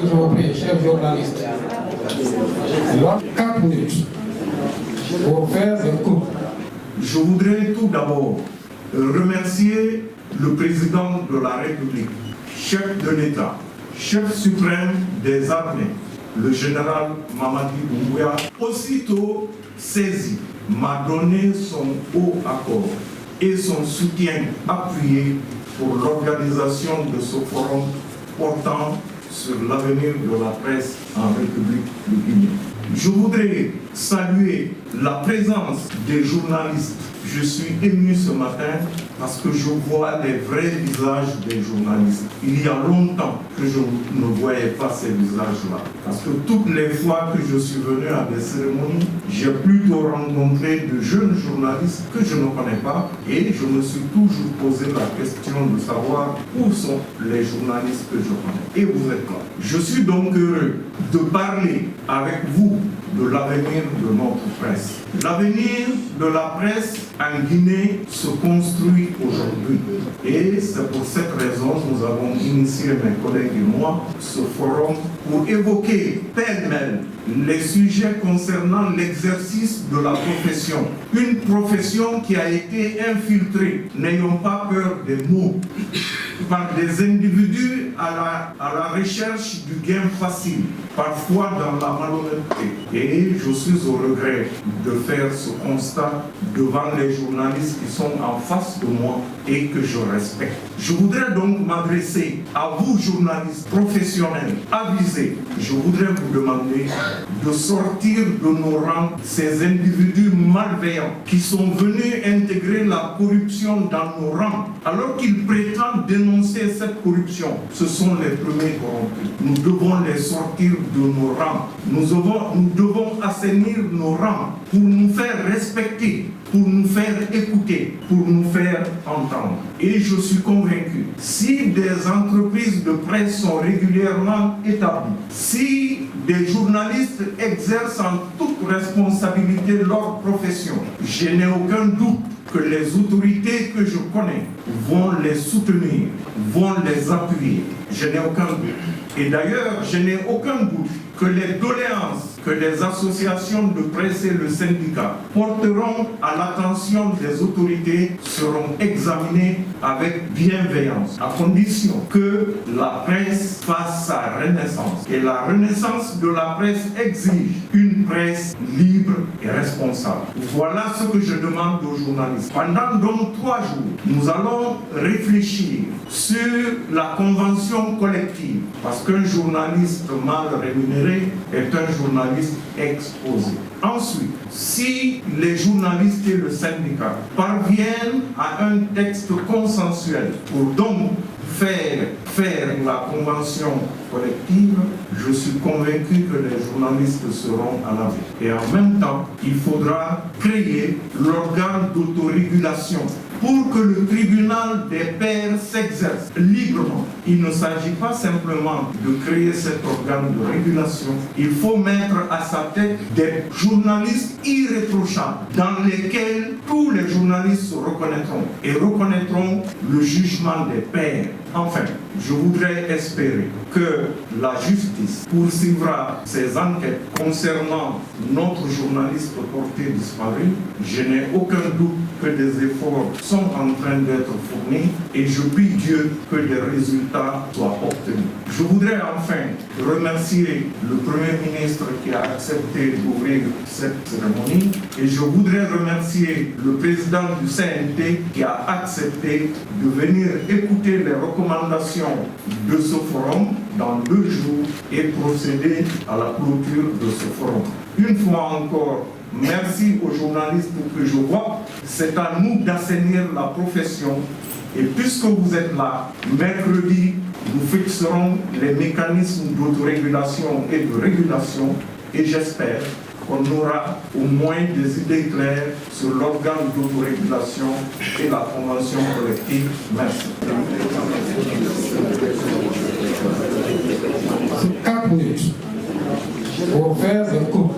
je vous prie, chers journalistes. 4 minutes pour faire le coup. Je voudrais tout d'abord remercier le président de la République, chef de l'État, chef suprême des armées, le général Mamadi Doumbouya, aussitôt saisi, m'a donné son haut accord et son soutien appuyé pour l'organisation de ce forum portant sur l'avenir de la presse en République de Guinée. Je voudrais saluer la présence des journalistes. Je suis ému ce matin parce que je vois les vrais visages des journalistes. Il y a longtemps que je ne voyais pas ces visages-là. Parce que toutes les fois que je suis venu à des cérémonies, j'ai plutôt rencontré de jeunes journalistes que je ne connais pas et je me suis toujours posé la question de savoir où sont les journalistes que je connais. Et vous êtes là. Je suis donc heureux de parler avec vous de l'avenir de notre presse. L'avenir de la presse en Guinée se construit aujourd'hui. Et c'est pour cette raison que nous avons initié, mes collègues et moi, ce forum pour évoquer pêle-mêle les sujets concernant l'exercice de la profession. Une profession qui a été infiltrée, n'ayons pas peur des mots, par des individus à la recherche du gain facile, parfois dans la malhonnêteté. Et je suis au regret de faire ce constat devant les journalistes qui sont en face de moi et que je respecte. Je voudrais donc m'adresser à vous, journalistes professionnels, avisés. Je voudrais vous demander de sortir de nos rangs ces individus malveillants qui sont venus intégrer la corruption dans nos rangs alors qu'ils prétendent dénoncer cette corruption. Ce sont les premiers corrompus. Nous devons les sortir de nos rangs. Nous devons assainir nos rangs pour nous faire respecter, pour nous faire écouter, pour nous faire entendre. Et je suis convaincu, si des entreprises de presse sont régulièrement établies, si des journalistes exercent en toute responsabilité leur profession, je n'ai aucun doute que les autorités que je connais vont les soutenir, vont les appuyer. Je n'ai aucun doute. Et d'ailleurs, je n'ai aucun doute que les doléances que les associations de presse et le syndicat porteront à l'attention des autorités seront examinées avec bienveillance, à condition que la presse fasse sa renaissance. Et la renaissance de la presse exige une presse libre et responsable. Voilà ce que je demande aux journalistes. Pendant donc 3 jours, nous allons réfléchir sur la convention collective, parce qu'un journaliste mal rémunéré est un journaliste exposé. Ensuite, si les journalistes et le syndicat parviennent à un texte consensuel pour donc faire la convention collective, je suis convaincu que les journalistes seront à l'avant. Et en même temps, il faudra créer l'organe d'autorégulation pour que le tribunal des pairs s'exerce librement. Il ne s'agit pas simplement de créer cet organe de régulation, il faut mettre à sa tête des journalistes irréprochables dans lesquels tous les journalistes se reconnaîtront et reconnaîtront le jugement des pairs. Enfin, je voudrais espérer que la justice poursuivra ces enquêtes concernant notre journaliste porté disparu. Je n'ai aucun doute que des efforts sont en train d'être fournis et je prie Dieu que des résultats soient obtenus. Je voudrais enfin remercier le Premier ministre qui a accepté d'ouvrir cette cérémonie et je voudrais remercier le président du CNT qui a accepté de venir écouter les recommandations de ce forum dans 2 jours et procéder à la clôture de ce forum. Une fois encore, merci aux journalistes que je vois. C'est à nous d'assainir la profession. Et puisque vous êtes là, mercredi, nous fixerons les mécanismes d'autorégulation et de régulation. Et j'espère qu'on aura au moins des idées claires sur l'organe d'autorégulation et la convention collective. Merci. 4 minutes pour faire le coup.